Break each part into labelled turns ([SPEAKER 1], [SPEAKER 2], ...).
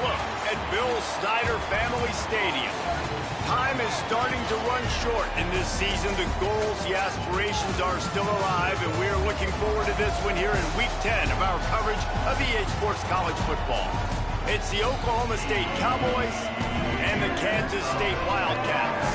[SPEAKER 1] look at Bill Snyder Family Stadium. Time is starting to run short in this season. The goals, the aspirations are still alive, and we are looking forward to this one here in Week 10 of our coverage of EA Sports College Football. It's the Oklahoma State Cowboys and the Kansas State Wildcats.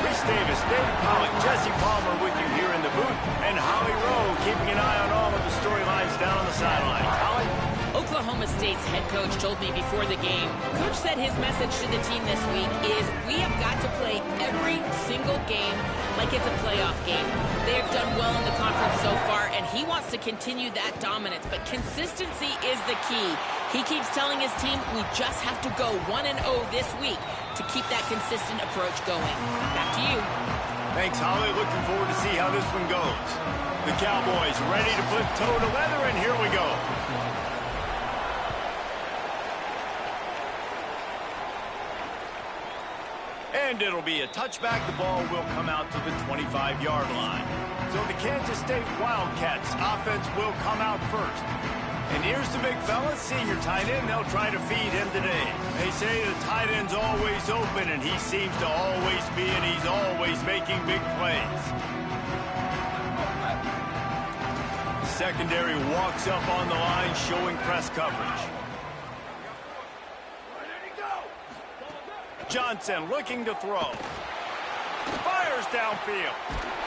[SPEAKER 1] Rece Davis, David Pollack, Jesse Palmer with you here in the booth, and Holly Rowe keeping an eye on all of the storylines down on the sideline. Holly?
[SPEAKER 2] Oklahoma State's head coach told me before the game, Coach said his message to the team this week is we have got to play every single game like it's a playoff game. They have done well in the conference so far, and he wants to continue that dominance, but consistency is the key. He keeps telling his team we just have to go 1-0 this week to keep that consistent approach going. Back to you.
[SPEAKER 1] Thanks, Holly. Looking forward to see how this one goes. The Cowboys ready to put toe to leather, and here we go. And it'll be a touchback. The ball will come out to the 25-yard line. So the Kansas State Wildcats offense will come out first. And here's the big fella, senior tight end. They'll try to feed him today. They say the tight end's always open, and he seems to always be, and he's always making big plays. Secondary walks up on the line, showing press coverage. Johnson looking to throw. Fires downfield.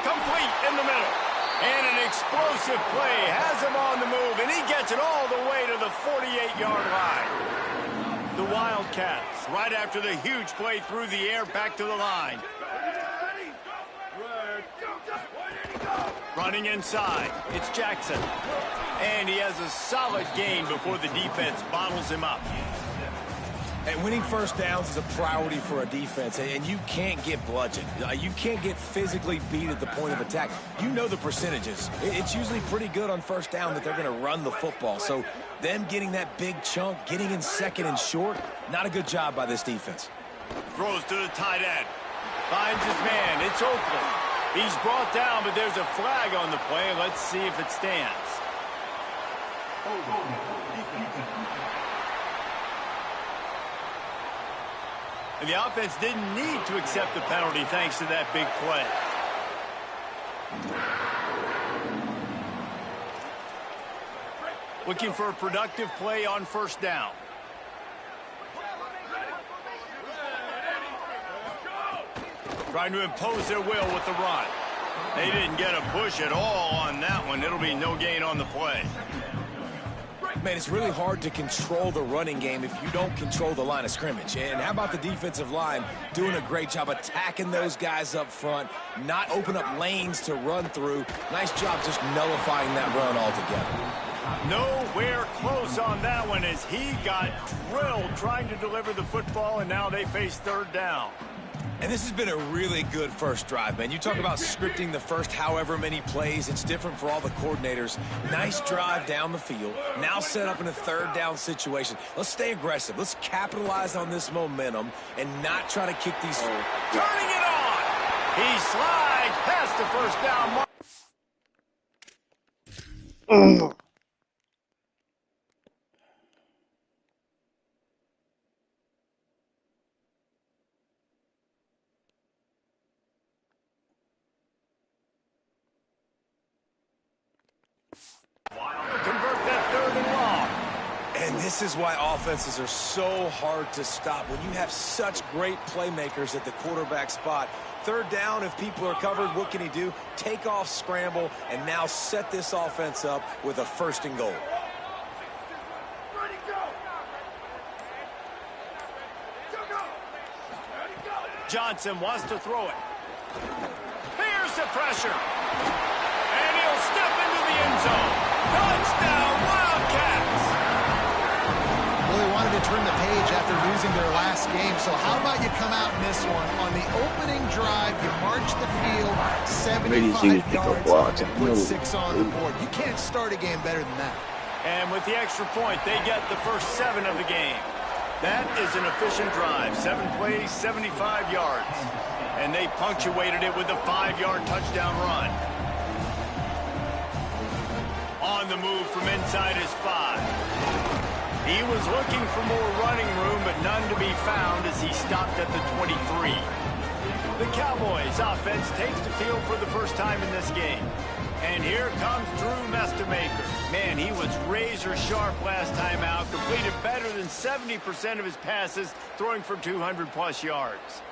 [SPEAKER 1] Complete in the middle. And an explosive play has him on the move, and he gets it all the way to the 48-yard line. The Wildcats, right after the huge play through the air, back to the line. Running inside, it's Jackson. And he has a solid gain before the defense bottles him up.
[SPEAKER 3] And winning first downs is a priority for a defense, and you can't get bludgeoned. You can't get physically beat at the point of attack. You know the percentages. It's usually pretty good on first down that they're going to run the football. So them getting that big chunk, getting in second and short, not a good job by this defense.
[SPEAKER 1] Throws to the tight end. Finds his man. It's Oakland. He's brought down, but there's a flag on the play. Let's see if it stands. And the offense didn't need to accept the penalty thanks to that big play. Looking for a productive play on first down. Trying to impose their will with the run. They didn't get a push at all on that one. It'll be no gain on the play.
[SPEAKER 3] Man, it's really hard to control the running game if you don't control the line of scrimmage. And how about the defensive line doing a great job attacking those guys up front, not open up lanes to run through. Nice job just nullifying that run altogether.
[SPEAKER 1] Nowhere close on that one as he got drilled trying to deliver the football, and now they face third down.
[SPEAKER 3] And this has been a really good first drive, man. You talk about scripting the first however many plays. It's different for all the coordinators. Nice drive down the field. Now set up in a third down situation. Let's stay aggressive. Let's capitalize on this momentum and not try to kick these.
[SPEAKER 1] Turning it on. He slides past the first down mark. Convert that third and long.
[SPEAKER 3] And this is why offenses are so hard to stop. When you have such great playmakers at the quarterback spot, third down, if people are covered, what can he do? Take off, scramble, and now set this offense up with a first and goal.
[SPEAKER 1] Johnson wants to throw it. Here's the pressure. And he'll step into the end zone. Touchdown, Wildcats!
[SPEAKER 4] Well, they wanted to turn the page after losing their last game, so how about you come out in this one? On the opening drive, you march the field 75 yards and put 6 on the board. You can't start a game better than that.
[SPEAKER 1] And with the extra point, they get the first 7 of the game. That is an efficient drive. 7 plays, 75 yards. And they punctuated it with a 5-yard touchdown run. On the move from inside his 5. He was looking for more running room, but none to be found as he stopped at the 23. The Cowboys offense takes the field for the first time in this game. And here comes Drew Mestemaker. Man, he was razor sharp last time out, completed better than 70% of his passes, throwing for 200-plus yards.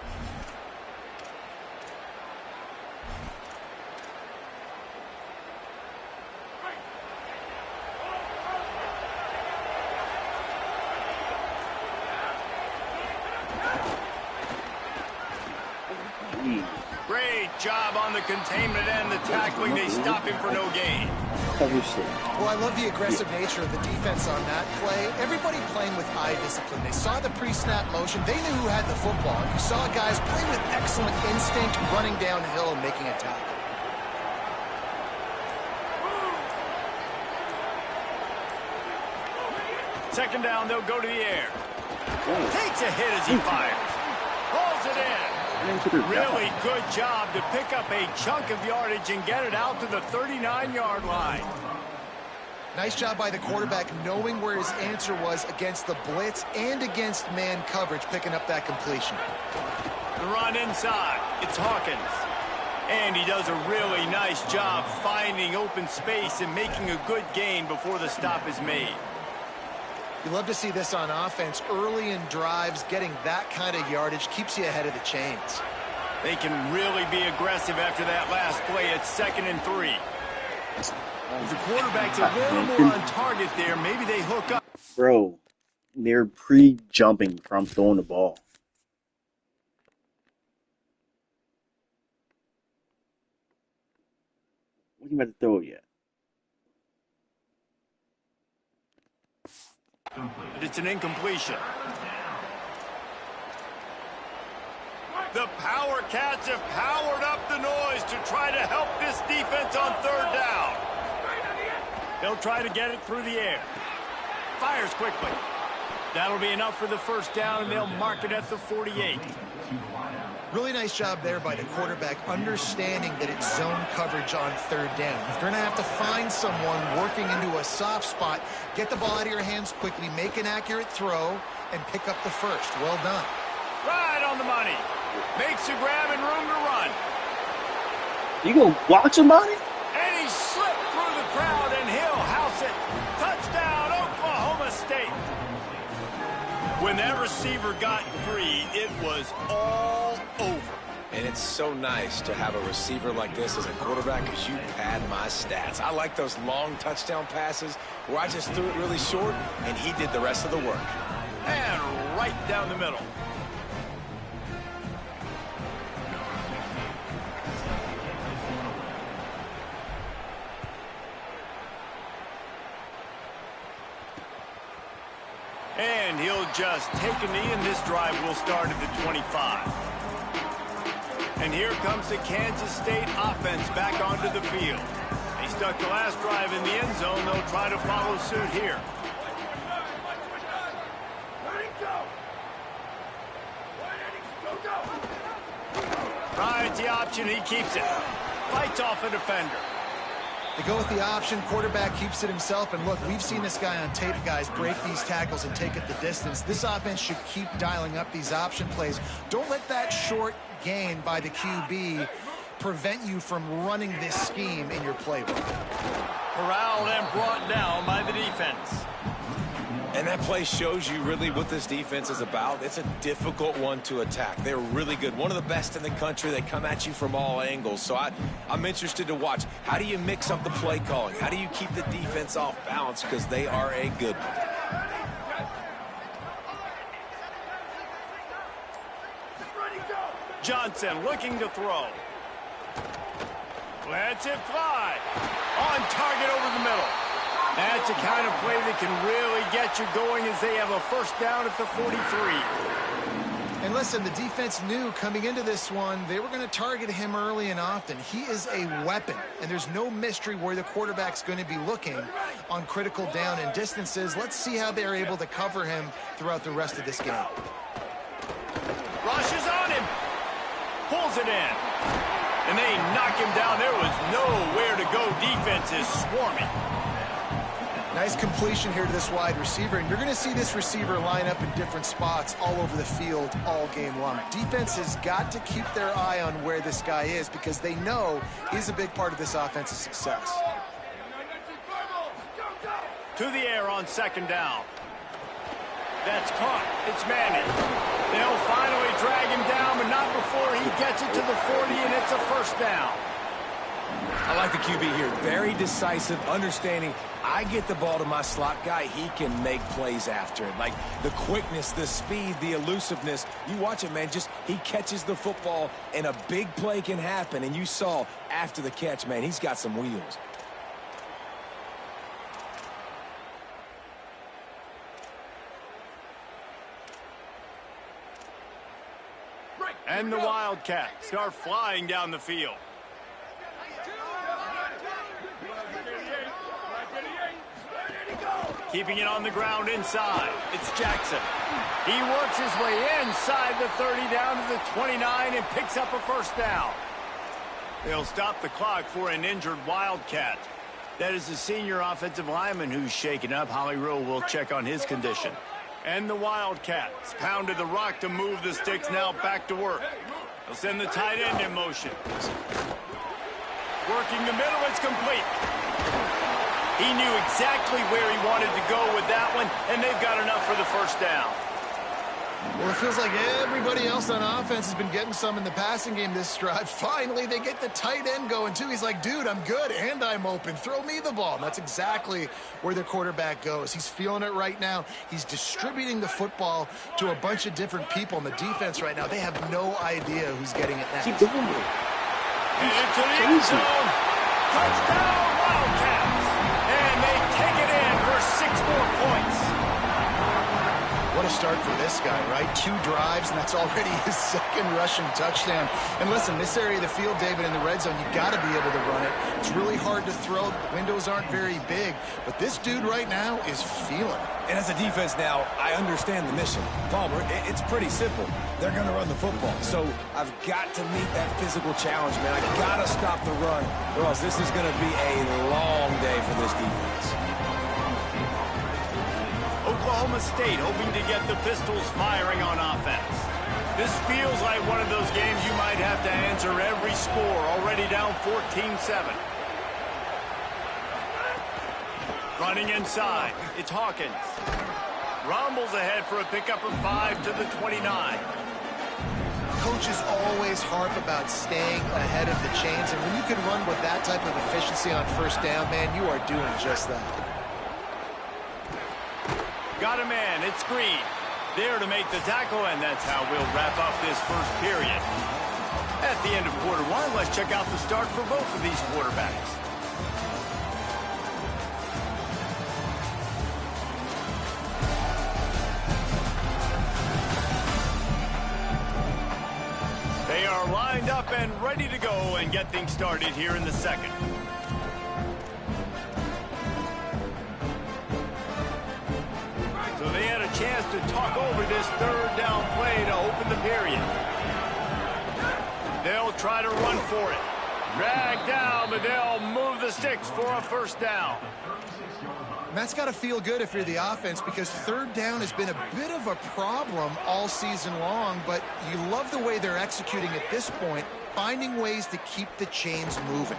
[SPEAKER 1] Great job on the containment and the tackling. They stop him for no gain.
[SPEAKER 4] Well, I love the aggressive nature of the defense on that play. Everybody playing with eye discipline. They saw the pre-snap motion. They knew who had the football. You saw guys play with excellent instinct, running downhill and making a tackle.
[SPEAKER 1] Second down, they'll go to the air. Takes a hit as he fires. Pulls it in. Really good job to pick up a chunk of yardage and get it out to the 39-yard line.
[SPEAKER 4] Nice job by the quarterback knowing where his answer was against the blitz and against man coverage, picking up that completion.
[SPEAKER 1] The run inside. It's Hawkins. And he does a really nice job finding open space and making a good gain before the stop is made.
[SPEAKER 4] You love to see this on offense. Early in drives, getting that kind of yardage keeps you ahead of the chains.
[SPEAKER 1] They can really be aggressive after that last play. It's 2nd and 3. If the quarterback's a little more on target there, maybe they hook up.
[SPEAKER 5] Bro, they're pre-jumping from throwing the ball. What are you about to throw yet?
[SPEAKER 1] But it's an incompletion. The Power Cats have powered up the noise to try to help this defense on 3rd down. They'll try to get it through the air. Fires quickly. That'll be enough for the first down, and they'll mark it at the 48.
[SPEAKER 4] Really nice job there by the quarterback, understanding that it's zone coverage on 3rd down. If you're going to have to find someone working into a soft spot, get the ball out of your hands quickly, make an accurate throw, and pick up the first. Well done.
[SPEAKER 1] Right on the money. Makes a grab and room to run.
[SPEAKER 5] You gonna watch somebody?
[SPEAKER 1] And he slipped through the crowd, and he'll house it. Touchdown, Oklahoma State. When that receiver got free, it was all over.
[SPEAKER 3] And it's so nice to have a receiver like this as a quarterback because you pad my stats. I like those long touchdown passes where I just threw it really short, and he did the rest of the work.
[SPEAKER 1] And right down the middle. And he'll just take a knee, and this drive will start at the 25. And here comes the Kansas State offense back onto the field. They stuck the last drive in the end zone. They'll try to follow suit here. Tries the option. He keeps it. Fights off a defender.
[SPEAKER 4] They go with the option. Quarterback keeps it himself. And look, we've seen this guy on tape, guys, break these tackles and take it the distance. This offense should keep dialing up these option plays. Don't let that short gain by the QB prevent you from running this scheme in your playbook.
[SPEAKER 1] Corralled and brought down by the defense.
[SPEAKER 3] And that play shows you really what this defense is about. It's a difficult one to attack. They're really good. One of the best in the country. They come at you from all angles. So I'm interested to watch. How do you mix up the play calling? How do you keep the defense off balance? Because they are a good one.
[SPEAKER 1] Johnson looking to throw. Lets it fly. On target over the middle. That's the kind of play that can really get you going as they have a first down at the 43.
[SPEAKER 4] And listen, the defense knew coming into this one, they were going to target him early and often. He is a weapon, and there's no mystery where the quarterback's going to be looking on critical down and distances. Let's see how they're able to cover him throughout the rest of this game.
[SPEAKER 1] Rushes on him. Pulls it in. And they knock him down. There was nowhere to go. Defense is swarming.
[SPEAKER 4] Nice completion here to this wide receiver, and you're going to see this receiver line up in different spots all over the field all game long. Defense has got to keep their eye on where this guy is because they know he's a big part of this offense's success.
[SPEAKER 1] To the air on second down. That's caught. It's Manning. They'll finally drag him down, but not before he gets it to the 40, and it's a first down.
[SPEAKER 3] I like the QB here. Very decisive, understanding I get the ball to my slot guy, he can make plays after it. Like the quickness, the speed, the elusiveness. You watch it, man. Just he catches the football, and a big play can happen. And you saw after the catch, man, he's got some wheels.
[SPEAKER 1] And the Wildcats are flying down the field. Keeping it on the ground inside. It's Jackson. He works his way inside the 30 down to the 29 and picks up a first down. They'll stop the clock for an injured Wildcat. That is the senior offensive lineman who's shaken up. Holly Rowe will check on his condition. And the Wildcats pounded the rock to move the sticks, now back to work. They'll send the tight end in motion. Working the middle, it's complete. He knew exactly where he wanted to go with that one, and they've got enough for the first down.
[SPEAKER 4] Well, it feels like everybody else on offense has been getting some in the passing game this drive. Finally, they get the tight end going, too. He's like, dude, I'm good, and I'm open. Throw me the ball. And that's exactly where the quarterback goes. He's feeling it right now. He's distributing the football to a bunch of different people in the defense right now. They have no idea who's getting it next.
[SPEAKER 5] Keep doing it.
[SPEAKER 1] Into the end zone. Touchdown, Wildcats. And they take it in for 6 more points.
[SPEAKER 4] What a start for this guy, right? 2 drives, and that's already his second rushing touchdown. And listen, this area of the field, David, in the red zone, you got to be able to run it. It's really hard to throw. Windows aren't very big. But this dude right now is feeling it.
[SPEAKER 3] And as a defense now, I understand the mission. Palmer, it's pretty simple. They're going to run the football. So I've got to meet that physical challenge, man. I've got to stop the run, or else this is going to be a long day for this defense.
[SPEAKER 1] Oklahoma State hoping to get the Pistols firing on offense. This feels like one of those games you might have to answer every score, already down 14-7. Running inside, it's Hawkins. Rumbles ahead for a pickup of 5 to the 29.
[SPEAKER 4] Coaches always harp about staying ahead of the chains, and when you can run with that type of efficiency on first down, man, you are doing just that.
[SPEAKER 1] Got a man, it's Green. There to make the tackle, and that's how we'll wrap up this first period. At the end of quarter 1, let's check out the start for both of these quarterbacks. They are lined up and ready to go and get things started here in the second. So they had a chance to talk over this third down play to open the period. They'll try to run for it. Drag down, but they'll move the sticks for a first down.
[SPEAKER 4] And that's got to feel good if you're the offense, because third down has been a bit of a problem all season long, but you love the way they're executing at this point, finding ways to keep the chains moving.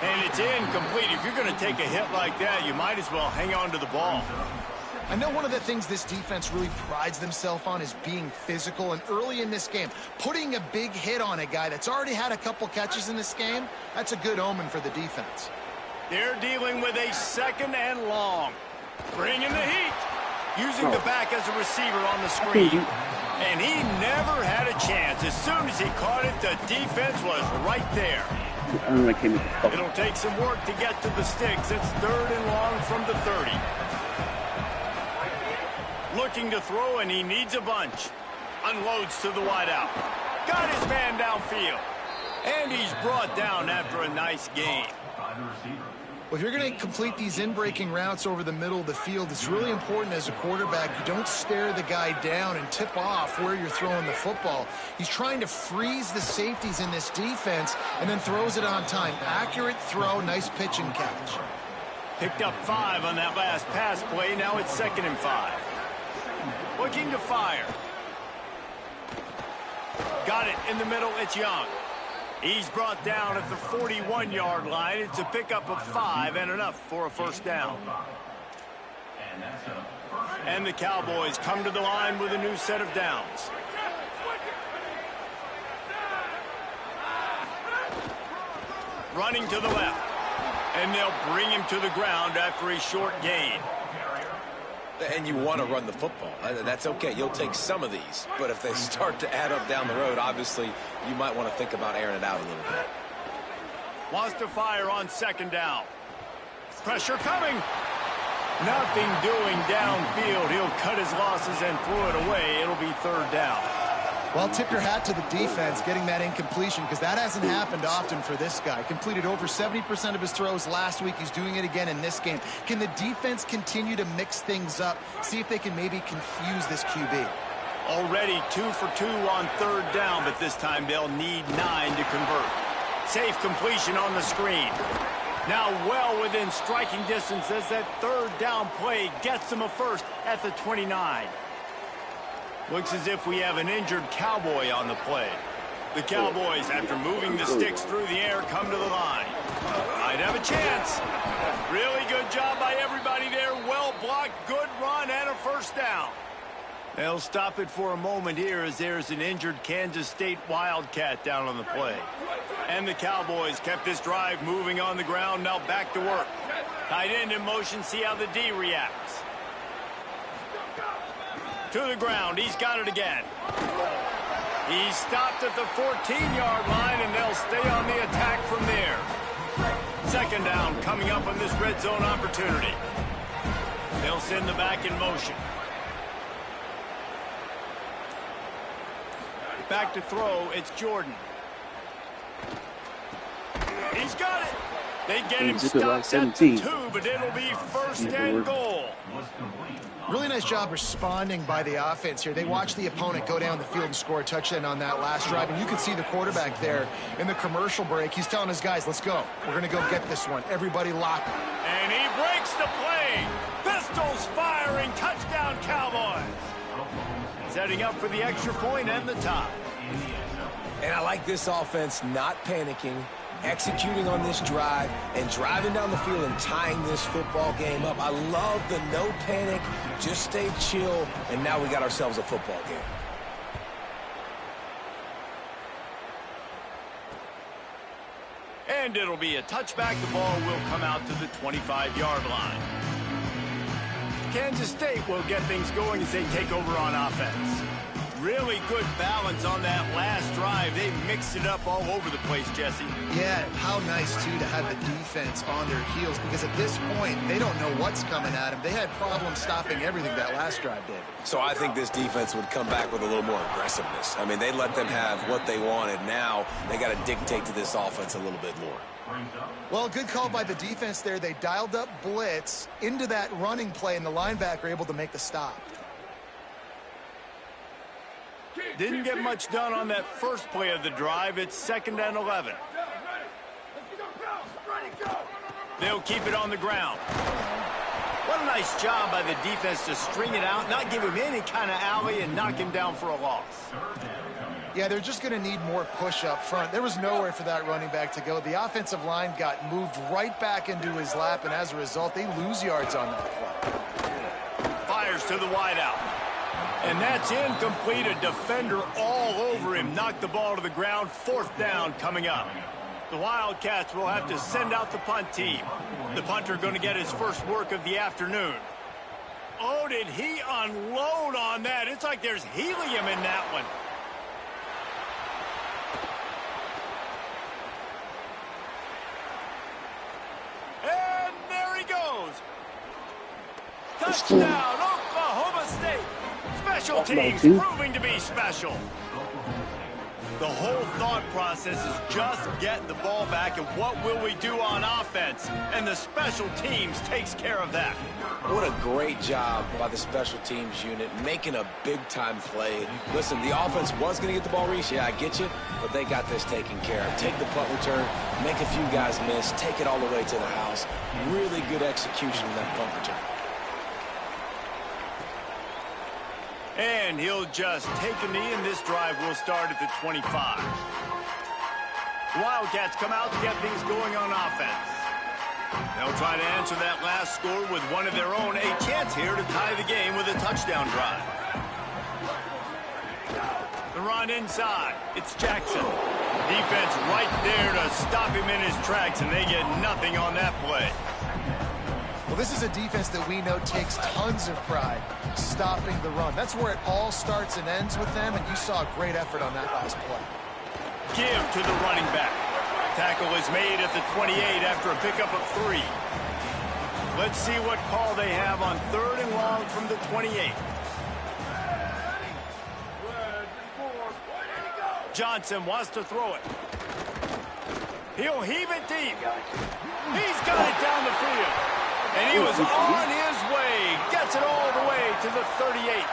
[SPEAKER 1] And it's incomplete. If you're going to take a hit like that, you might as well hang on to the ball.
[SPEAKER 4] I know one of the things this defense really prides themselves on is being physical, and early in this game, putting a big hit on a guy that's already had a couple catches in this game, that's a good omen for the defense.
[SPEAKER 1] They're dealing with a second and long. Bringing the heat. Using the back as a receiver on the screen. And he never had a chance. As soon as he caught it, the defense was right there. It'll take some work to get to the sticks. It's third and long from the 30. Looking to throw, and he needs a bunch. Unloads to the wideout. Got his man downfield. And he's brought down after a nice game.
[SPEAKER 4] Well, if you're going to complete these in-breaking routes over the middle of the field, it's really important as a quarterback you don't stare the guy down and tip off where you're throwing the football. He's trying to freeze the safeties in this defense and then throws it on time. Accurate throw, nice pitch and catch.
[SPEAKER 1] Picked up 5 on that last pass play. Now it's 2nd and 5. Looking to fire. Got it in the middle. It's Young. He's brought down at the 41-yard line. It's a pickup of 5 and enough for a first down. And the Cowboys come to the line with a new set of downs. Running to the left. And they'll bring him to the ground after a short gain.
[SPEAKER 3] And you want to run the football. That's okay. You'll take some of these. But if they start to add up down the road, obviously, you might want to think about airing it out a little bit.
[SPEAKER 1] Wants to fire on 2nd down. Pressure coming. Nothing doing downfield. He'll cut his losses and throw it away. It'll be 3rd down.
[SPEAKER 4] Well, tip your hat to the defense getting that incompletion, because that hasn't happened often for this guy. Completed over 70% of his throws last week. He's doing it again in this game. Can the defense continue to mix things up? See if they can maybe confuse this QB.
[SPEAKER 1] Already 2 for 2 on 3rd down, but this time they'll need 9 to convert. Safe completion on the screen. Now well within striking distance as that 3rd down play gets them a first at the 29. Looks as if we have an injured Cowboy on the play. The Cowboys, after moving the sticks through the air, come to the line. Might have a chance. Really good job by everybody there. Well blocked, good run, and a first down. They'll stop it for a moment here as there's an injured Kansas State Wildcat down on the play. And the Cowboys kept this drive moving on the ground. Now back to work. Tight end in motion. See how the D reacts. To the ground. He's got it again. He's stopped at the 14-yard line, and they'll stay on the attack from there. 2nd down coming up on this red zone opportunity. They'll send the back in motion. Back to throw. It's Jordan. He's got it. They get him stopped at the 2, but it'll be 1st and goal.
[SPEAKER 4] Really nice job responding by the offense here. They watched the opponent go down the field and score a touchdown on that last drive. And you can see the quarterback there in the commercial break. He's telling his guys, let's go. We're going to go get this one. Everybody lock.
[SPEAKER 1] And he breaks the play. Pistols firing. Touchdown, Cowboys. Setting up for the extra point and the tie.
[SPEAKER 3] And I like this offense not panicking, executing on this drive, and driving down the field and tying this football game up. I love the no panic, just stay chill, and now we got ourselves a football game.
[SPEAKER 1] And it'll be a touchback. The ball will come out to the 25-yard line. Kansas State will get things going as they take over on offense. Really good balance on that last drive. They mixed it up all over the place, Jesse.
[SPEAKER 4] Yeah, how nice, too, to have the defense on their heels, because at this point, they don't know what's coming at them. They had problems stopping everything that last drive did.
[SPEAKER 3] So I think this defense would come back with a little more aggressiveness. I mean, they let them have what they wanted. Now they got to dictate to this offense a little bit more.
[SPEAKER 4] Well, good call by the defense there. They dialed up blitz into that running play, and the linebacker able to make the stop.
[SPEAKER 1] Didn't get much done on that first play of the drive. It's 2nd and 11. They'll keep it on the ground. What a nice job by the defense to string it out, not give him any kind of alley, and knock him down for a loss.
[SPEAKER 4] Yeah, they're just going to need more push up front. There was nowhere for that running back to go. The offensive line got moved right back into his lap, and as a result, they lose yards on that play.
[SPEAKER 1] Fires to the wideout. And that's incomplete. A defender all over him. Knocked the ball to the ground. 4th down coming up. The Wildcats will have to send out the punt team. The punter going to get his first work of the afternoon. Oh, did he unload on that? It's like there's helium in that one. And there he goes. Touchdown, Oklahoma State. Special teams proving to be special. The whole thought process is just get the ball back and what will we do on offense? And the special teams takes care of that.
[SPEAKER 3] What a great job by the special teams unit, making a big-time play. Listen, the offense was going to get the ball, Reese. Yeah, I get you, but they got this taken care of. Take the punt return, make a few guys miss, take it all the way to the house. Really good execution in that punt return.
[SPEAKER 1] And he'll just take a knee, and this drive will start at the 25. Wildcats come out to get things going on offense. They'll try to answer that last score with one of their own. A chance here to tie the game with a touchdown drive. The run inside. It's Jackson. Defense right there to stop him in his tracks, and they get nothing on that play.
[SPEAKER 4] Well, this is a defense that we know takes tons of pride stopping the run. That's where it all starts and ends with them, and you saw a great effort on that last play.
[SPEAKER 1] Give to the running back. Tackle is made at the 28 after a pickup of 3. Let's see what call they have on 3rd and long from the 28. Johnson wants to throw it. He'll heave it deep. He's got it down the field. And he was on his way. Gets it all the way to the 38.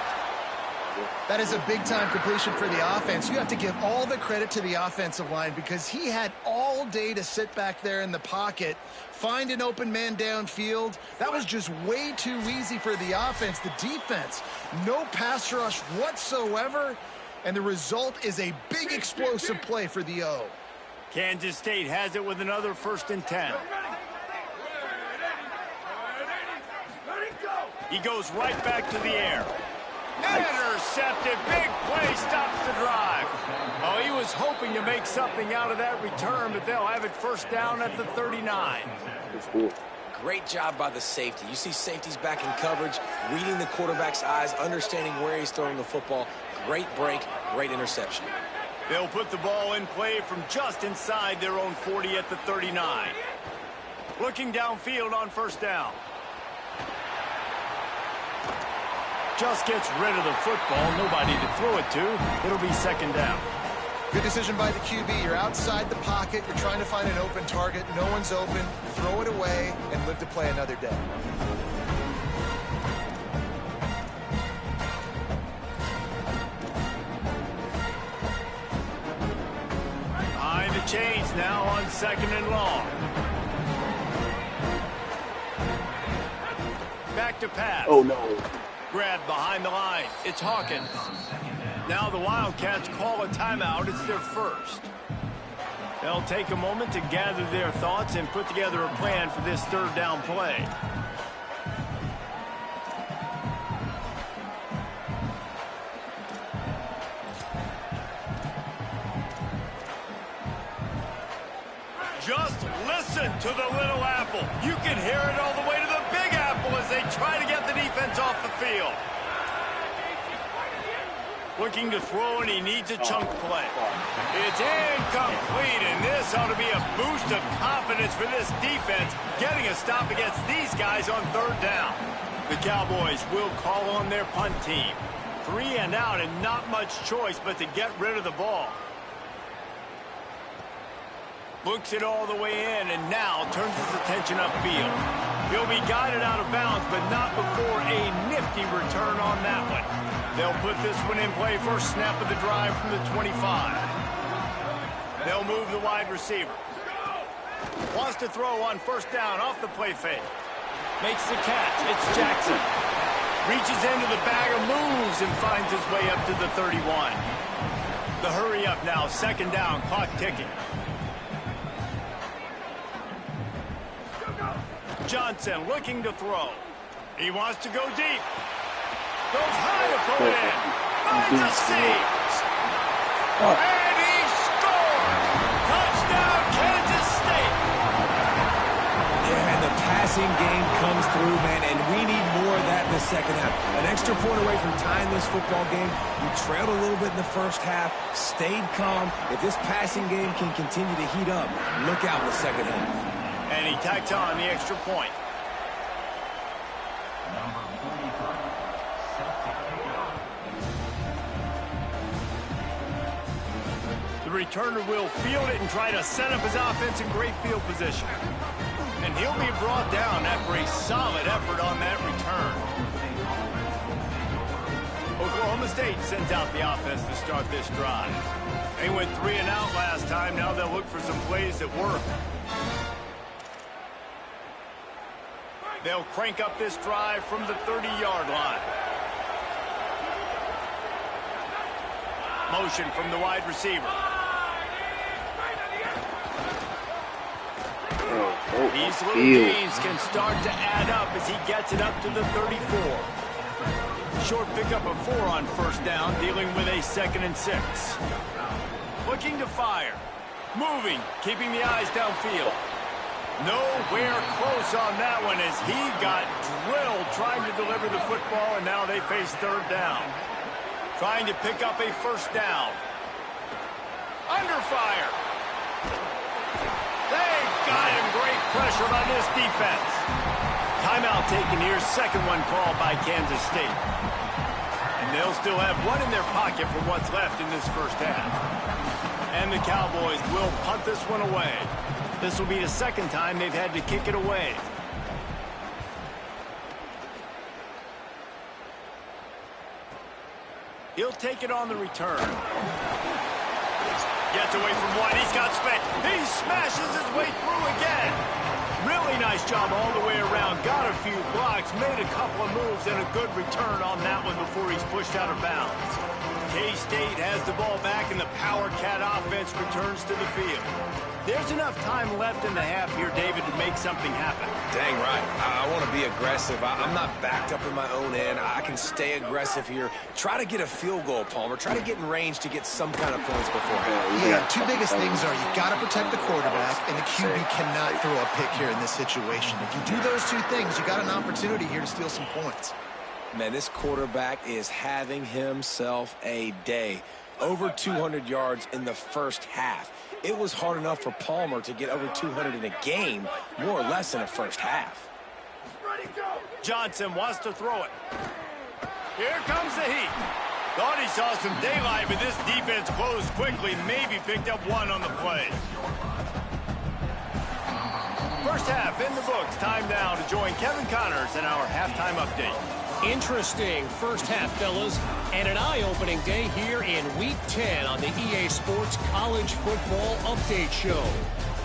[SPEAKER 4] That is a big-time completion for the offense. You have to give all the credit to the offensive line because he had all day to sit back there in the pocket, find an open man downfield. That was just way too easy for the offense. The defense, no pass rush whatsoever, and the result is a big explosive play for the O.
[SPEAKER 1] Kansas State has it with another 1st and 10. He goes right back to the air. Intercepted. Big play stops the drive. Oh, he was hoping to make something out of that return, but they'll have it 1st down at the 39.
[SPEAKER 3] Great job by the safety. You see safeties back in coverage, reading the quarterback's eyes, understanding where he's throwing the football. Great break, great interception.
[SPEAKER 1] They'll put the ball in play from just inside their own 40 at the 39. Looking downfield on 1st down. Just gets rid of the football. Nobody to throw it to. It'll be 2nd down.
[SPEAKER 4] Good decision by the QB. You're outside the pocket. You're trying to find an open target. No one's open. Throw it away and live to play another day.
[SPEAKER 1] Behind the chains now on 2nd and long. Back to pass.
[SPEAKER 5] Oh, no.
[SPEAKER 1] Grab behind the line. It's Hawkins. Now the Wildcats call a timeout. It's their 1st. They'll take a moment to gather their thoughts and put together a plan for this 3rd down play. Just listen to the little apple. You can hear it all the way to the big apple as they try to get the defense off the field. Looking to throw, and he needs a chunk play. It's incomplete, and this ought to be a boost of confidence for this defense, getting a stop against these guys on 3rd down. The Cowboys will call on their punt team. 3 and out, and not much choice but to get rid of the ball. Looks it all the way in, and now turns his attention upfield. He'll be guided out of bounds, but not before a nifty return on that one. They'll put this one in play first snap of the drive from the 25. They'll move the wide receiver. Wants to throw on 1st down off the play fake. Makes the catch. It's Jackson. Reaches into the bag of moves and finds his way up to the 31. The hurry up now, 2nd down, clock ticking. Johnson looking to throw. He wants to go deep. Goes high to put it in. Finds a seam. And he scores! Touchdown, Kansas State!
[SPEAKER 3] Yeah, and the passing game comes through, man, and we need more of that in the 2nd half. An extra point away from tying this football game. We trailed a little bit in the 1st half, stayed calm. If this passing game can continue to heat up, look out in the 2nd half.
[SPEAKER 1] And he tacks on the extra point. The returner will field it and try to set up his offense in great field position. And he'll be brought down after a solid effort on that return. Oklahoma State sends out the offense to start this drive. They went 3 and out last time. Now they'll look for some plays that work. They'll crank up this drive from the 30-yard line. Motion from the wide receiver. These little gains can start to add up as he gets it up to the 34. Short pickup of 4 on first down, dealing with a 2nd and 6. Looking to fire. Moving, keeping the eyes downfield. Nowhere close on that one as he got drilled trying to deliver the football, and now they face 3rd down. Trying to pick up a 1st down. Under fire. They got him. Great pressure on this defense. Timeout taken here. 2nd one called by Kansas State. And they'll still have one in their pocket for what's left in this first half. And the Cowboys will punt this one away. This will be the 2nd time they've had to kick it away. He'll take it on the return. Gets away from one. He's got space. He smashes his way through again. Really nice job all the way around. Got a few blocks, made a couple of moves, and a good return on that one before he's pushed out of bounds. K-State has the ball back, and the Power Cat offense returns to the field. There's enough time left in the half here, David, to make something happen.
[SPEAKER 3] Dang right. I want to be aggressive. I'm not backed up in my own end. I can stay aggressive here. Try to get a field goal, Palmer. Try to get in range to get some kind of points beforehand.
[SPEAKER 4] Yeah, 2 biggest things are you got to protect the quarterback, and the QB cannot throw a pick here in this situation. If you do those 2 things, you got an opportunity here to steal some points.
[SPEAKER 3] Man, this quarterback is having himself a day. Over 200 yards in the first half. It was hard enough for Palmer to get over 200 in a game, more or less in a first half.
[SPEAKER 1] Johnson wants to throw it. Here comes the heat. Thought he saw some daylight, but this defense closed quickly. Maybe picked up 1 on the play. First half in the books. Time now to join Kevin Connors in our halftime update.
[SPEAKER 6] Interesting first half, fellas, and an eye-opening day here in Week 10 on the EA Sports College Football Update Show.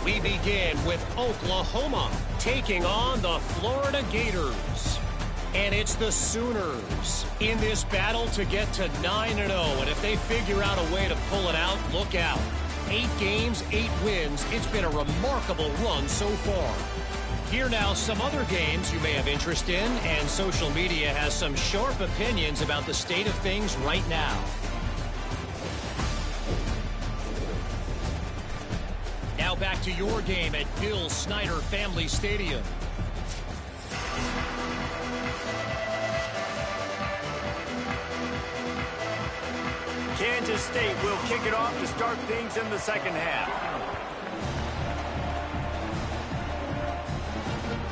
[SPEAKER 6] We begin with Oklahoma taking on the Florida Gators. And it's the Sooners in this battle to get to 9-0, and if they figure out a way to pull it out, look out. 8 games, 8 wins. It's been a remarkable run so far. Here now some other games you may have interest in, and social media has some sharp opinions about the state of things right now. Now back to your game at Bill Snyder Family Stadium.
[SPEAKER 1] Kansas State will kick it off to start things in the 2nd half.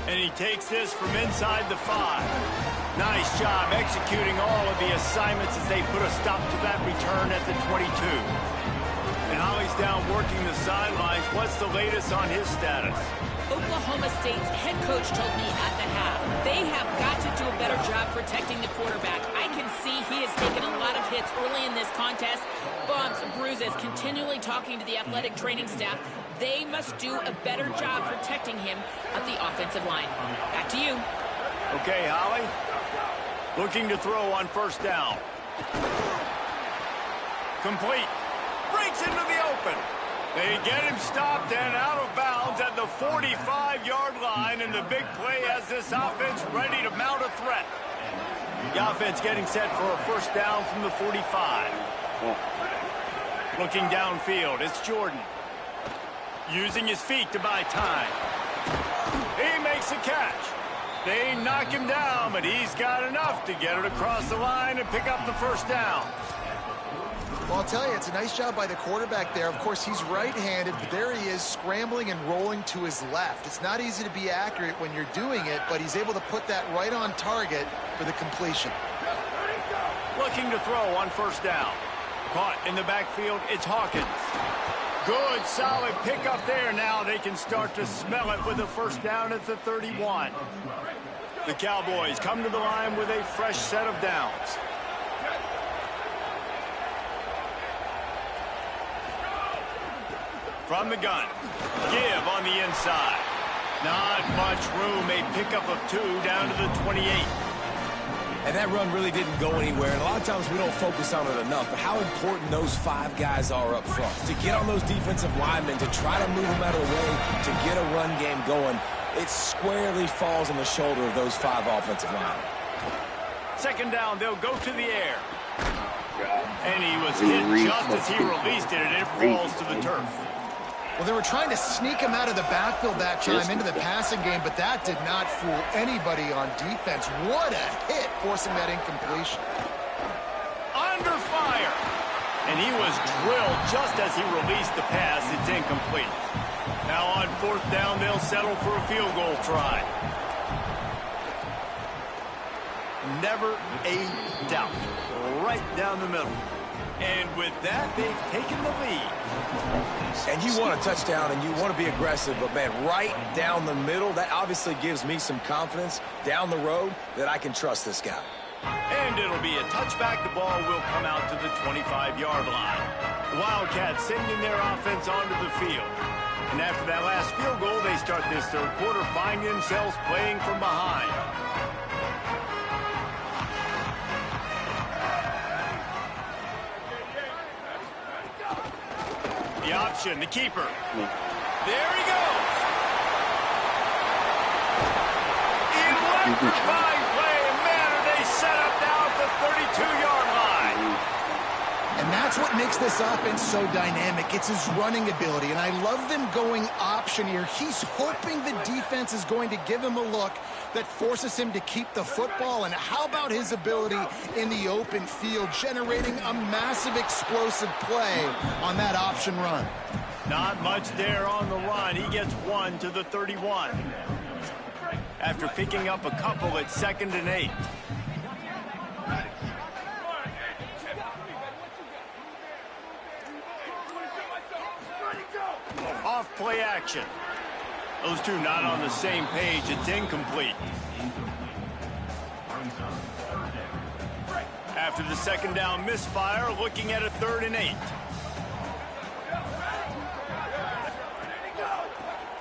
[SPEAKER 1] And he takes this from inside the 5. Nice job executing all of the assignments as they put a stop to that return at the 22. And Holly's down working the sidelines. What's the latest on his status?
[SPEAKER 2] Oklahoma State's head coach told me at the half they have got to do a better job protecting the quarterback. I can see he has taken a lot of hits early in this contest. Bumps, bruises, continually talking to the athletic training staff. They must do a better job protecting him at the offensive line. Back to you.
[SPEAKER 1] Okay, Holly. Looking to throw on first down. Complete. Breaks into the open. They get him stopped and out of bounds at the 45-yard line, and the big play has this offense ready to mount a threat. The offense getting set for a first down from the 45. Looking downfield, it's Jordan. Using his feet to buy time. He makes a catch. They knock him down, but he's got enough to get it across the line and pick up the first down.
[SPEAKER 4] Well, I'll tell you, it's a nice job by the quarterback there. Of course, he's right-handed, but there he is scrambling and rolling to his left. It's not easy to be accurate when you're doing it, but he's able to put that right on target for the completion.
[SPEAKER 1] Looking to throw on first down. Caught in the backfield, it's Hawkins. Good, solid pickup there. Now they can start to smell it with a first down at the 31. The Cowboys come to the line with a fresh set of downs. From the gun, give on the inside. Not much room, a pickup of 2 down to the 28.
[SPEAKER 3] And that run really didn't go anywhere. And a lot of times we don't focus on it enough. But how important those 5 guys are up front. To get on those defensive linemen, to try to move them out of the way, to get a run game going, it squarely falls on the shoulder of those 5 offensive linemen.
[SPEAKER 1] Second down, they'll go to the air. And he was hit just as he released it, and it falls to the turf.
[SPEAKER 4] Well, they were trying to sneak him out of the backfield that time into the passing game, but that did not fool anybody on defense. What a hit, forcing that incompletion.
[SPEAKER 1] Under fire. And he was drilled just as he released the pass. It's incomplete. Now on fourth down, they'll settle for a field goal try. Never a doubt. Right down the middle. And with that, they've taken the lead.
[SPEAKER 3] And you want a touchdown and you want to be aggressive, but man, right down the middle, that obviously gives me some confidence down the road that I can trust this guy.
[SPEAKER 1] And it'll be a touchback. The ball will come out to the 25-yard line. The Wildcats sending their offense onto the field. And after that last field goal, they start this third quarter, finding themselves playing from behind. The option, the keeper. There he goes. Electrifying play, and man, are they set up now at the 32-yard line.
[SPEAKER 4] And that's what makes this offense so dynamic. It's his running ability, and I love them going option here. He's hoping the defense is going to give him a look that forces him to keep the football. And how about his ability in the open field, generating a massive explosive play on that option run?
[SPEAKER 1] Not much there on the run. He gets 1 to the 31. After picking up a couple at 2nd and 8. Off play action. Those two not on the same page. It's incomplete. After the second down misfire, looking at a 3rd and 8.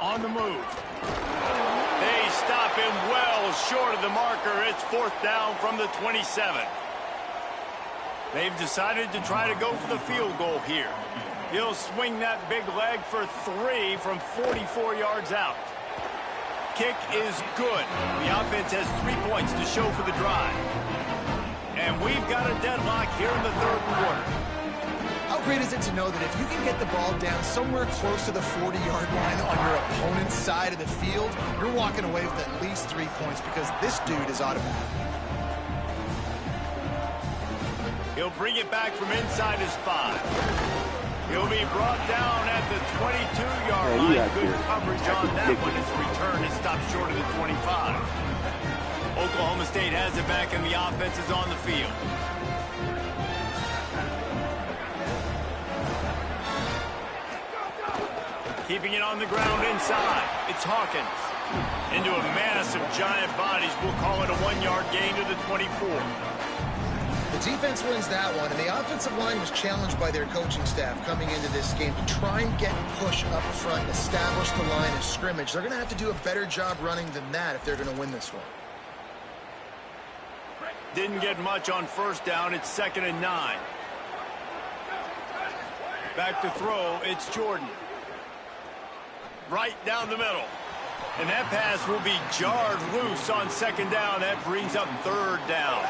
[SPEAKER 1] On the move. They stop him well short of the marker. It's 4th down from the 27. They've decided to try to go for the field goal here. He'll swing that big leg for 3 from 44 yards out. Kick is good. The offense has 3 points to show for the drive. And we've got a deadlock here in the third quarter.
[SPEAKER 4] How great is it to know that if you can get the ball down somewhere close to the 40-yard line on your opponent's side of the field, you're walking away with at least 3 points because this dude is automatic.
[SPEAKER 1] He'll bring it back from inside his 5. He'll be brought down at the 22-yard line. Good coverage on that one. His return is stopped short of the 25. Oklahoma State has it back, and the offense is on the field. Keeping it on the ground inside. It's Hawkins. Into a mass of giant bodies. We'll call it a 1-yard gain to the 24.
[SPEAKER 4] The defense wins that one, and the offensive line was challenged by their coaching staff coming into this game to try and get push up front, establish the line of scrimmage. They're going to have to do a better job running than that if they're going to win this one.
[SPEAKER 1] Didn't get much on first down. It's 2nd and 9. Back to throw. It's Jordan. Right down the middle. And that pass will be jarred loose on 2nd down. That brings up 3rd down.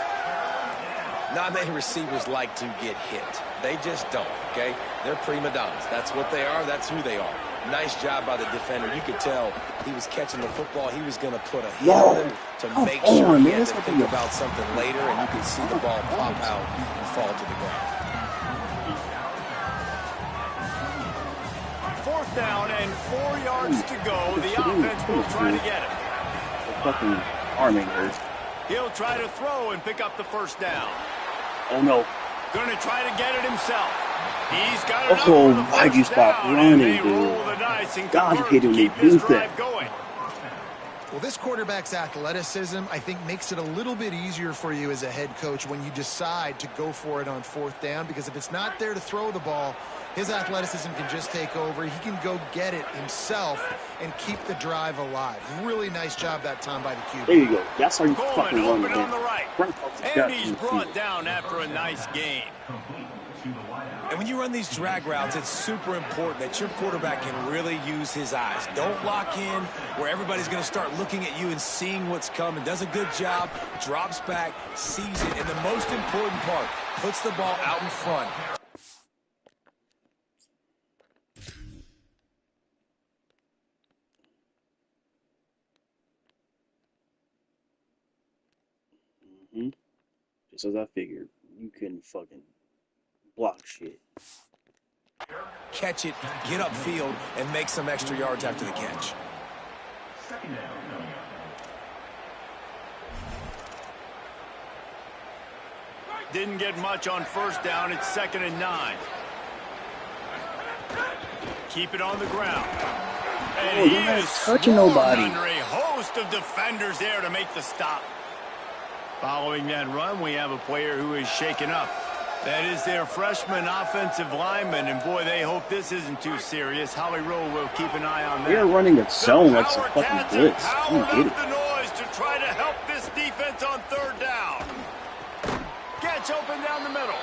[SPEAKER 3] Not many receivers like to get hit. They just don't, okay? They're prima donnas. That's what they are. That's who they are. Nice job by the defender. You could tell he was catching the football. He was going to put a hit on him to make sure he had to think about something later, and you can see the ball pop out and fall to the ground.
[SPEAKER 1] 4th down and 4 yards to go. The offense will try to get it.
[SPEAKER 5] Fucking arming her.
[SPEAKER 1] He'll try to throw and pick up the first down.
[SPEAKER 5] Oh no.
[SPEAKER 1] Going to try to get it himself. He's got it.
[SPEAKER 5] Oh, why'd you stop running, dude? God, I hate when they do that.
[SPEAKER 4] Well, this quarterback's athleticism, I think, makes it a little bit easier for you as a head coach when you decide to go for it on 4th down, because if it's not there to throw the ball, his athleticism can just take over. He can go get it himself and keep the drive alive. Really nice job that time by the QB.
[SPEAKER 5] There you go. That's how you fucking run,
[SPEAKER 1] man. On the right. And he's brought down after a nice game.
[SPEAKER 3] And when you run these drag routes, it's super important that your quarterback can really use his eyes. Don't lock in where everybody's going to start looking at you and seeing what's coming. Does a good job, drops back, sees it, and the most important part, puts the ball out in front.
[SPEAKER 5] Just as I figured, you couldn't fucking block shit.
[SPEAKER 3] Catch it, get upfield, and make some extra yards after the catch.
[SPEAKER 1] Didn't get much on 1st down. It's 2nd and 9. Keep it on the ground. And
[SPEAKER 5] he is touching nobody.
[SPEAKER 1] Under a host of defenders there to make the stop. Following that run, we have a player who is shaken up. That is their freshman offensive lineman, and boy, they hope this isn't too serious. Holly Rowe will keep an eye on that.
[SPEAKER 5] They're running a zone like some fucking blitz. You get it.
[SPEAKER 1] The noise to try to help this defense on 3rd down. Gets open down the middle.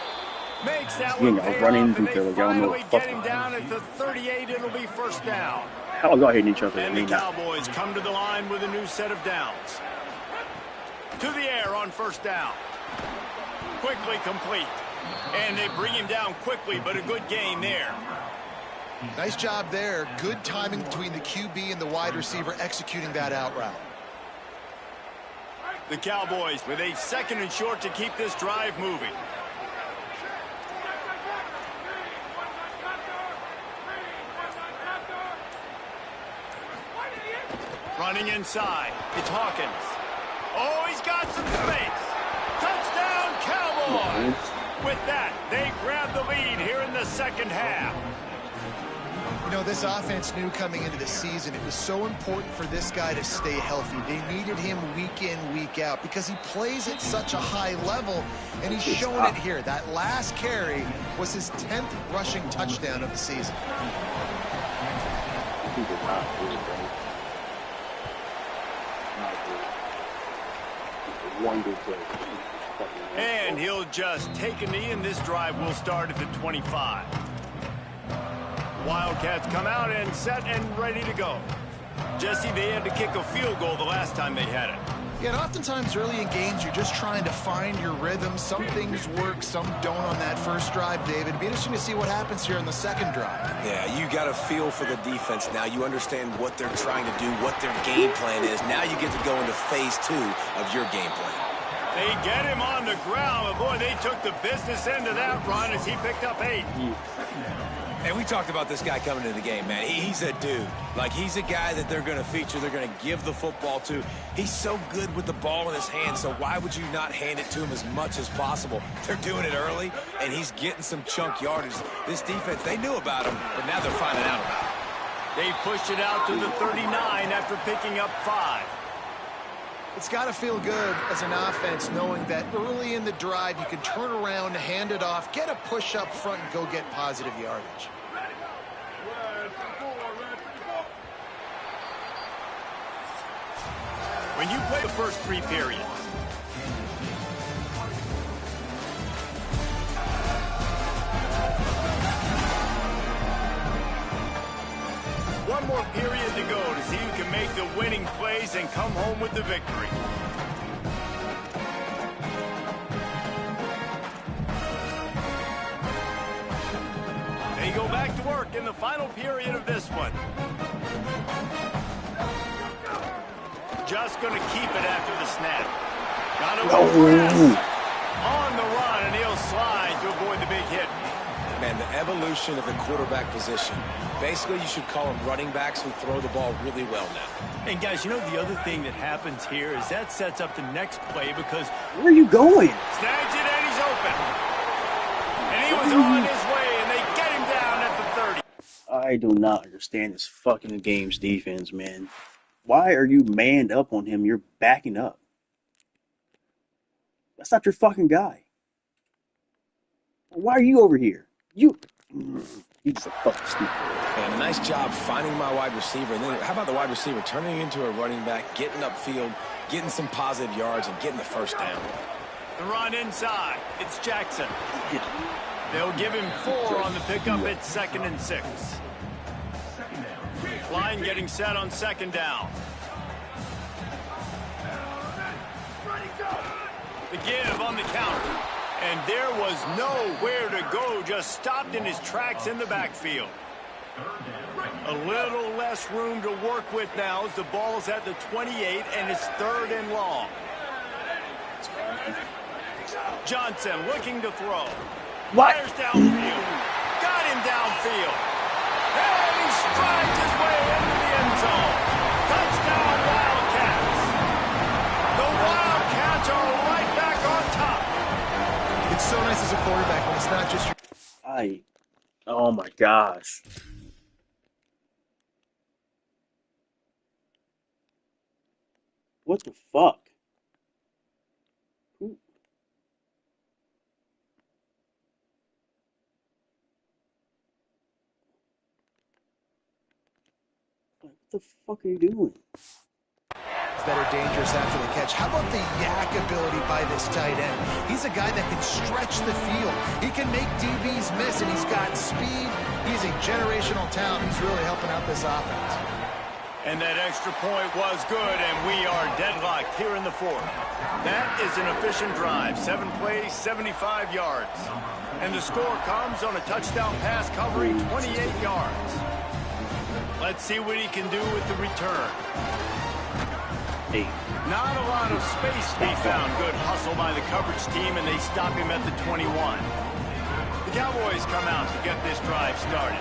[SPEAKER 1] Makes that one pay off, and they finally get him down at the 38. It'll be 1st down.
[SPEAKER 5] How y'all hitting each other?
[SPEAKER 1] And the Cowboys come to the line with a new set of downs. To the air on 1st down. Quickly complete. And they bring him down quickly, but a good gain there.
[SPEAKER 4] Nice job there. Good timing between the QB and the wide receiver executing that out route.
[SPEAKER 1] The Cowboys with a 2nd and short to keep this drive moving. Running inside. It's Hawkins. Oh, he's got some space. Touchdown, Cowboys. With that, they grab the lead here in the 2nd half.
[SPEAKER 4] You know, this offense knew coming into the season it was so important for this guy to stay healthy. They needed him week in, week out because he plays at such a high level, and he's shown it here. That last carry was his 10th rushing touchdown of the season.
[SPEAKER 5] He did not do it, bro. One good play.
[SPEAKER 1] And he'll just take a knee, and this drive will start at the 25. Wildcats come out and set and ready to go. Jesse, they had to kick a field goal the last time they had it.
[SPEAKER 4] Yeah, and oftentimes early in games, you're just trying to find your rhythm. Some things work, some don't on that first drive, David. It'd be interesting to see what happens here in the 2nd drive.
[SPEAKER 3] Yeah, you got a feel for the defense now. You understand what they're trying to do, what their game plan is. Now you get to go into phase 2 of your game plan.
[SPEAKER 1] They get him on the ground, but boy, they took the business end of that run as he picked up 8.
[SPEAKER 3] And we talked about this guy coming into the game, man. He's a dude. Like, he's a guy that they're going to feature, they're going to give the football to. He's so good with the ball in his hand, so why would you not hand it to him as much as possible? They're doing it early, and he's getting some chunk yardage. This defense, they knew about him, but now they're finding out about him.
[SPEAKER 1] They pushed it out to the 39 after picking up 5.
[SPEAKER 4] It's got to feel good as an offense knowing that early in the drive you can turn around, hand it off, get a push up front, and go get positive yardage.
[SPEAKER 1] When you play the first 3 periods, one more period to go to see who can make the winning plays and come home with the victory. They go back to work in the final period of this one. Just going to keep it after the snap. Got him on the run, and he'll slide to avoid the big hit.
[SPEAKER 3] Man, the evolution of the quarterback position. Basically, you should call them running backs who throw the ball really well now.
[SPEAKER 1] And, guys, you know the other thing that happens here is that sets up the next play because...
[SPEAKER 5] Where are you going?
[SPEAKER 1] Snags it, and he's open. He was on his way, and they get him down at the 30.
[SPEAKER 5] I do not understand this fucking game's defense, man. Why are you manned up on him? You're backing up. That's not your fucking guy. Why are you over here? You just a fucking stupid.
[SPEAKER 3] And a nice job finding my wide receiver. And then how about the wide receiver turning into a running back, getting upfield, getting some positive yards, and getting the first down.
[SPEAKER 1] The run inside. It's Jackson. They'll give him 4 on the pickup at 2nd and 6. Line getting set on 2nd down. The give on the counter. And there was nowhere to go, just stopped in his tracks in the backfield. A little less room to work with now as the ball's at the 28 and it's 3rd and long. Johnson looking to throw. Fires downfield. Got him downfield. And he strides his way into the end zone. Touchdown, Wildcats. The Wildcats are right back on top.
[SPEAKER 4] It's so nice as a quarterback when it's not just your...
[SPEAKER 5] Oh my gosh. What the fuck? What the fuck are you doing?
[SPEAKER 4] that are dangerous after the catch. How about the yak ability by this tight end? He's a guy that can stretch the field. He can make DBs miss, and he's got speed. He's a generational talent. He's really helping out this offense.
[SPEAKER 1] And that extra point was good, and we are deadlocked here in the fourth. That is an efficient drive. 7 plays, 75 yards. And the score comes on a touchdown pass covering 28 yards. Let's see what he can do with the return. Not a lot of space to be found. Good hustle by the coverage team, and they stop him at the 21. The Cowboys come out to get this drive started.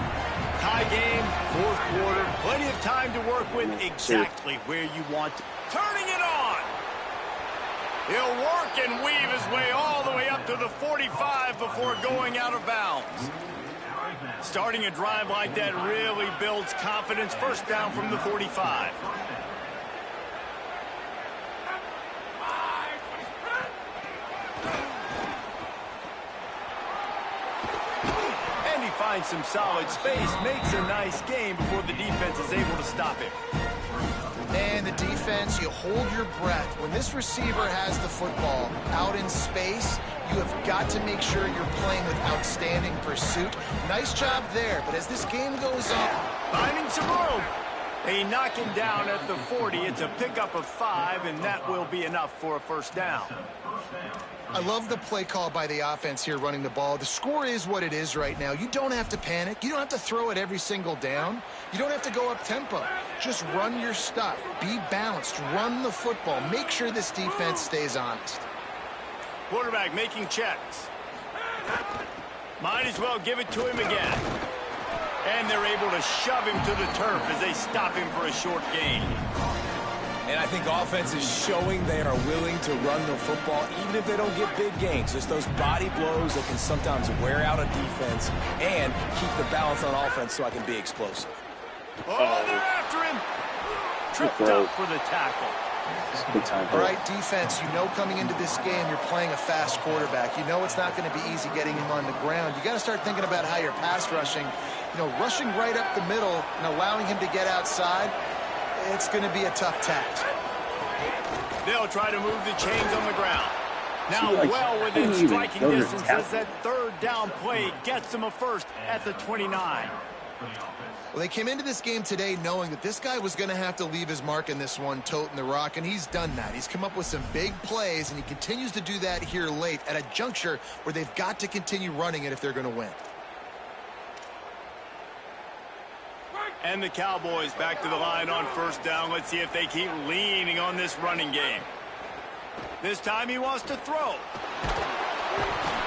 [SPEAKER 1] Tie game, fourth quarter, plenty of time to work with exactly where you want to. Turning it on. He'll work and weave his way all the way up to the 45 before going out of bounds. Starting a drive like that really builds confidence. First down from the 45. Finds some solid space, makes a nice game before the defense is able to stop him.
[SPEAKER 4] And the defense, you hold your breath. When this receiver has the football out in space, you have got to make sure you're playing with outstanding pursuit. Nice job there, but as this game goes on...
[SPEAKER 1] Finding some room. They knock him down at the 40. It's a pickup of 5, and that will be enough for a first down.
[SPEAKER 4] I love the play call by the offense here running the ball. The score is what it is right now. You don't have to panic. You don't have to throw it every single down. You don't have to go up tempo. Just run your stuff. Be balanced. Run the football. Make sure this defense stays honest.
[SPEAKER 1] Quarterback making checks. Might as well give it to him again. And they're able to shove him to the turf as they stop him for a short gain.
[SPEAKER 3] And I think offense is showing they are willing to run the football, even if they don't get big gains. Just those body blows that can sometimes wear out a defense and keep the balance on offense so I can be explosive.
[SPEAKER 1] Oh, they're after him. Tripped up for the tackle.
[SPEAKER 4] All right, defense, you know coming into this game you're playing a fast quarterback. You know it's not going to be easy getting him on the ground. You got to start thinking about how you're pass rushing. You know, rushing right up the middle and allowing him to get outside, it's going to be a tough task.
[SPEAKER 1] They'll try to move the chains on the ground. Now well within striking distance as that third down play gets them a first at the 29.
[SPEAKER 4] Well, they came into this game today knowing that this guy was going to have to leave his mark in this one, toting the rock, and he's done that. He's come up with some big plays, and he continues to do that here late at a juncture where they've got to continue running it if they're going to win.
[SPEAKER 1] And the Cowboys back to the line on first down. Let's see if they keep leaning on this running game. This time he wants to throw.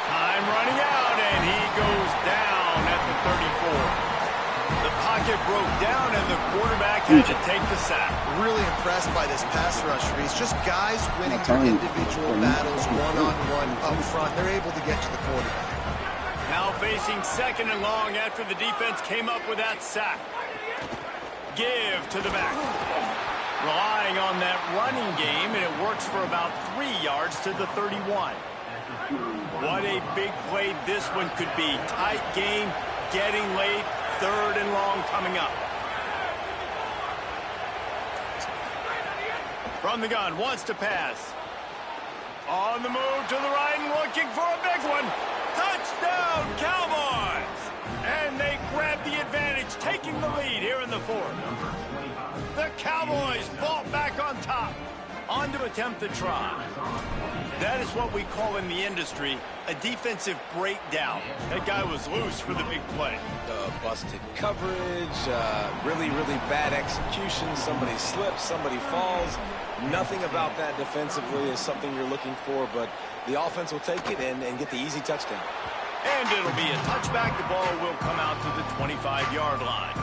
[SPEAKER 1] Time running out, and he goes down at the 34. The pocket broke down, and the quarterback had to take the sack.
[SPEAKER 4] Really impressed by this pass rush, Reese. Just guys winning their individual battles one-on-one up front. They're able to get to the quarterback.
[SPEAKER 1] Now facing second and long after the defense came up with that sack. Give to the back. Relying on that running game, and it works for about 3 yards to the 31. What a big play this one could be. Tight game, getting late, third and long coming up. From the gun, wants to pass. On the move to the right and looking for a big one. Touchdown, Cowboys! And they grab the advantage, taking the lead here in the fourth. The Cowboys fall back on top. On to attempt the try. That is what we call in the industry a defensive breakdown. That guy was loose for the big play.
[SPEAKER 3] Busted coverage, really, really bad execution. Somebody slips, somebody falls. Nothing about that defensively is something you're looking for, but the offense will take it and get the easy touchdown.
[SPEAKER 1] And it'll be a touchback. The ball will come out to the 25-yard line.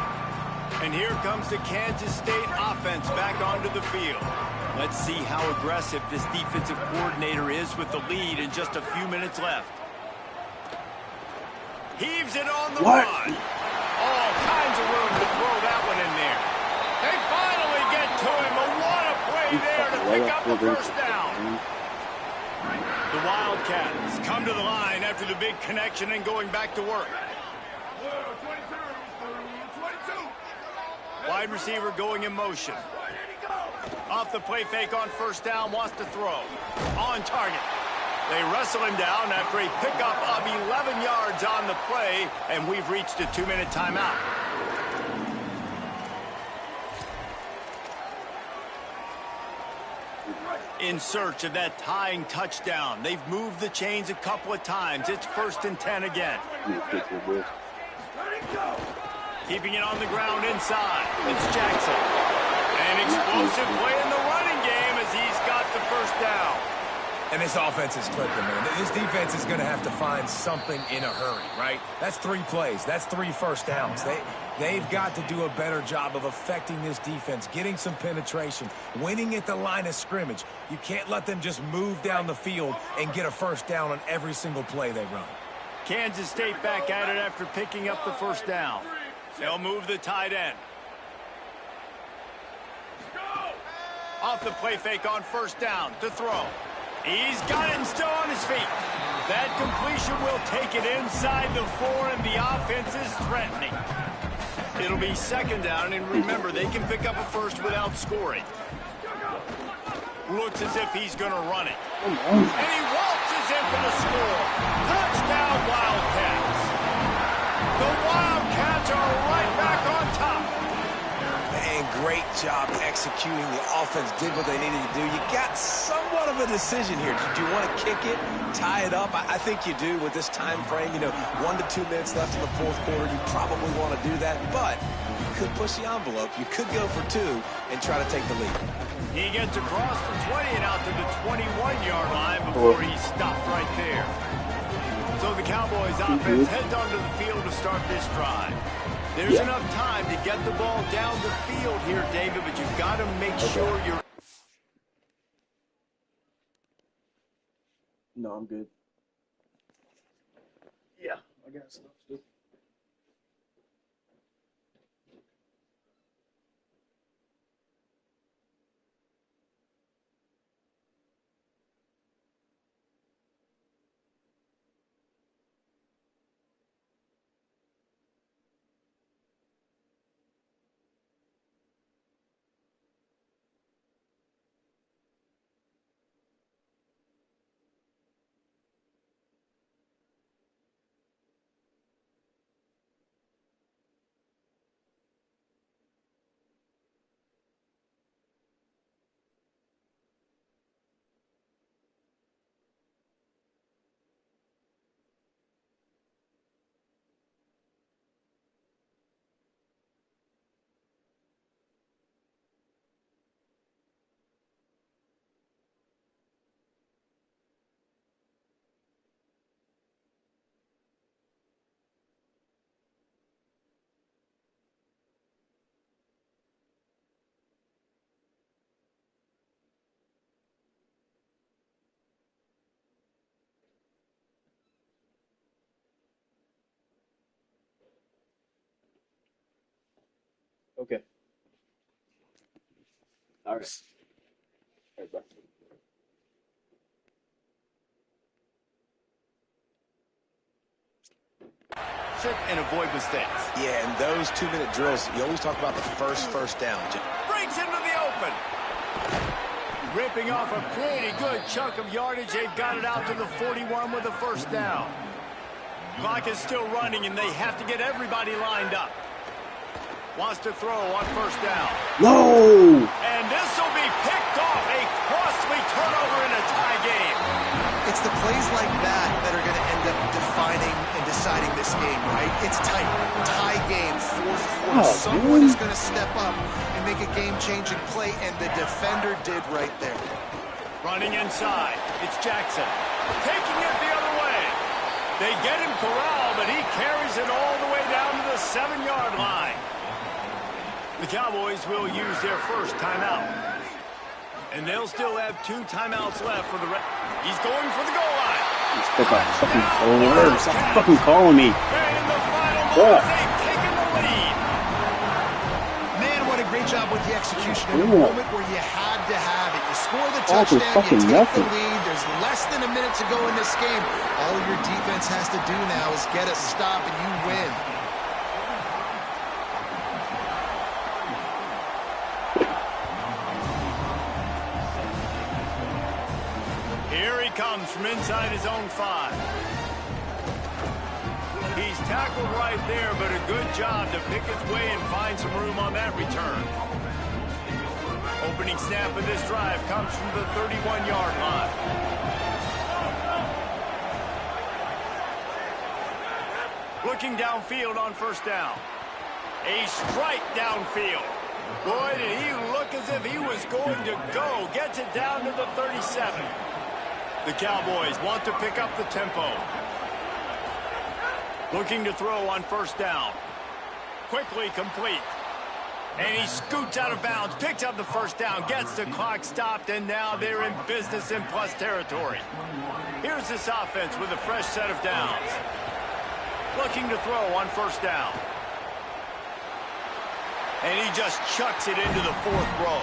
[SPEAKER 1] And here comes the Kansas State offense back onto the field. Let's see how aggressive this defensive coordinator is with the lead and just a few minutes left. Heaves it on the run. All kinds of room to throw that one in there. They finally get to him. But what a play there to pick up the first down. The Wildcats come to the line after the big connection and going back to work. Wide receiver going in motion. Off the play fake on first down, wants to throw. On target. They wrestle him down after a pickup of 11 yards on the play, and we've reached a 2-minute timeout. In search of that tying touchdown. They've moved the chains a couple of times. It's 1st and 10 again. Keeping it on the ground inside. It's Jackson. An explosive play in the running game as he's got the first down.
[SPEAKER 3] And this offense is clicking, man. This defense is going to have to find something in a hurry, right? That's 3 plays. That's 3 first downs. They've got to do a better job of affecting this defense, getting some penetration, winning at the line of scrimmage. You can't let them just move down the field and get a first down on every single play they run.
[SPEAKER 1] Kansas State back at it after picking up the first down. They'll move the tight end. Off the play fake on first down to throw. He's got it and still on his feet. That completion will take it inside the 4, and the offense is threatening. It'll be 2nd down, and remember, they can pick up a first without scoring. Looks as if he's going to run it. And he waltzes in for the score. Touchdown, Wildcats. The Wildcats are right back on top.
[SPEAKER 3] And great job executing. The offense did what they needed to do. You got somewhat of a decision here. Do you want to kick it, tie it up? I think you do with this time frame. 1 to 2 minutes left in the 4th quarter. You probably want to do that, but you could push the envelope. You could go for 2 and try to take the lead.
[SPEAKER 1] He gets across the 20 and out to the 21-yard line before he stopped right there. So the Cowboys offense heads onto the field to start this drive. There's enough time to get the ball down the field here, David, but you've got to make sure you're...
[SPEAKER 5] No, I'm good. Yeah, I got stuff still. Okay. All right. All right, bro.
[SPEAKER 1] And avoid mistakes.
[SPEAKER 3] Yeah, and those 2-minute drills, you always talk about the first down.
[SPEAKER 1] Brings him to the open. Ripping off a pretty good chunk of yardage. They've got it out to the 41 with a first down. Clock is still running, and they have to get everybody lined up. Wants to throw on first down.
[SPEAKER 5] No!
[SPEAKER 1] And this will be picked off. A costly turnover in a tie game.
[SPEAKER 4] It's the plays like that that are going to end up defining and deciding this game, right? It's tight. Tie game, fourth quarter. Someone is going to step up and make a game-changing play, and the defender did right there.
[SPEAKER 1] Running inside. It's Jackson. Taking it the other way. They get him corralled, but he carries it all the way down to the 7-yard line. The Cowboys will use their first timeout. And they'll still have 2 timeouts left for the rest. He's going for the goal line.
[SPEAKER 5] Stop fucking calling me.
[SPEAKER 1] And in the final moments, they've taken the lead.
[SPEAKER 4] Man, what a great job with the execution in a moment where you had to have it. You score the touchdown, you take the lead. There's less than a minute to go in this game. All your defense has to do now is get a stop and you win.
[SPEAKER 1] Here he comes from inside his own 5. He's tackled right there, but a good job to pick his way and find some room on that return. Opening snap of this drive comes from the 31-yard line. Looking downfield on first down. A strike downfield. Boy, did he look as if he was going to go. Gets it down to the 37. The Cowboys want to pick up the tempo. Looking to throw on first down. Quickly complete. And he scoots out of bounds, picks up the first down, gets the clock stopped, and now they're in business in plus territory. Here's this offense with a fresh set of downs. Looking to throw on first down. And he just chucks it into the 4th row.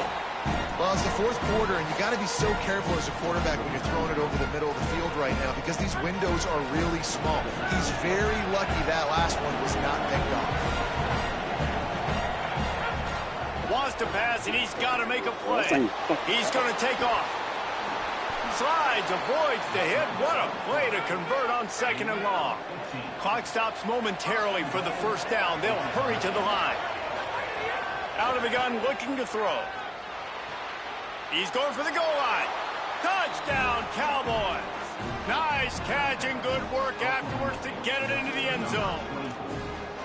[SPEAKER 4] Well, it's the 4th quarter, and you got to be so careful as a quarterback when you're throwing it over the middle of the field right now because these windows are really small. He's very lucky that last one was not picked off.
[SPEAKER 1] Wants to pass, and he's got to make a play. He's going to take off. Slides, avoids the hit. What a play to convert on 2nd and long. Clock stops momentarily for the first down. They'll hurry to the line. Out of the gun, looking to throw. He's going for the goal line. Touchdown, Cowboys. Nice catch and good work afterwards to get it into the end zone.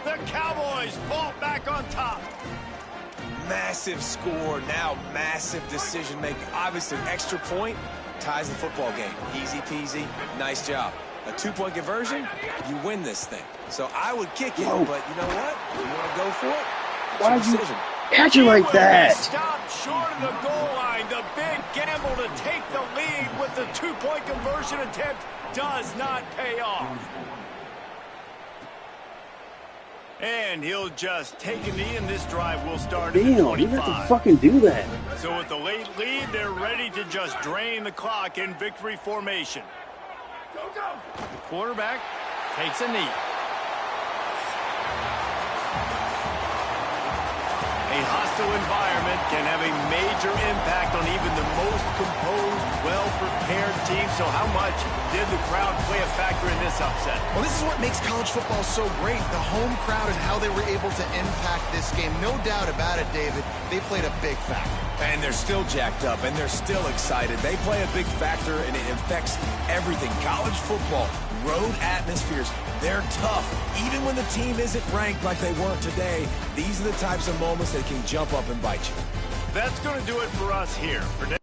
[SPEAKER 1] The Cowboys fall back on top.
[SPEAKER 3] Massive score, now massive decision making. Obviously, extra point ties the football game. Easy peasy, nice job. A 2-point conversion, you win this thing. So I would kick it, but you know what? You want to go for it?
[SPEAKER 5] Why'd you catch it like that?
[SPEAKER 1] Stopped short of the goal line. The big gamble to take the lead with the 2-point conversion attempt does not pay off. And he'll just take a knee, and this drive will start at the 25.
[SPEAKER 5] You have to fucking do that.
[SPEAKER 1] So with the late lead, they're ready to just drain the clock in victory formation. Go, go. The quarterback takes a knee. A hostile environment can have a major impact on even the most composed, well-prepared team. So how much did the crowd play a factor in this upset?
[SPEAKER 4] Well, this is what makes college football so great, the home crowd and how they were able to impact this game. No doubt about it, David. They played a big factor.
[SPEAKER 3] And they're still jacked up, and they're still excited. They play a big factor, and it affects everything. College football, road atmospheres, they're tough. Even when the team isn't ranked like they weren't today, these are the types of moments that can jump up and bite you.
[SPEAKER 1] That's going to do it for us here. For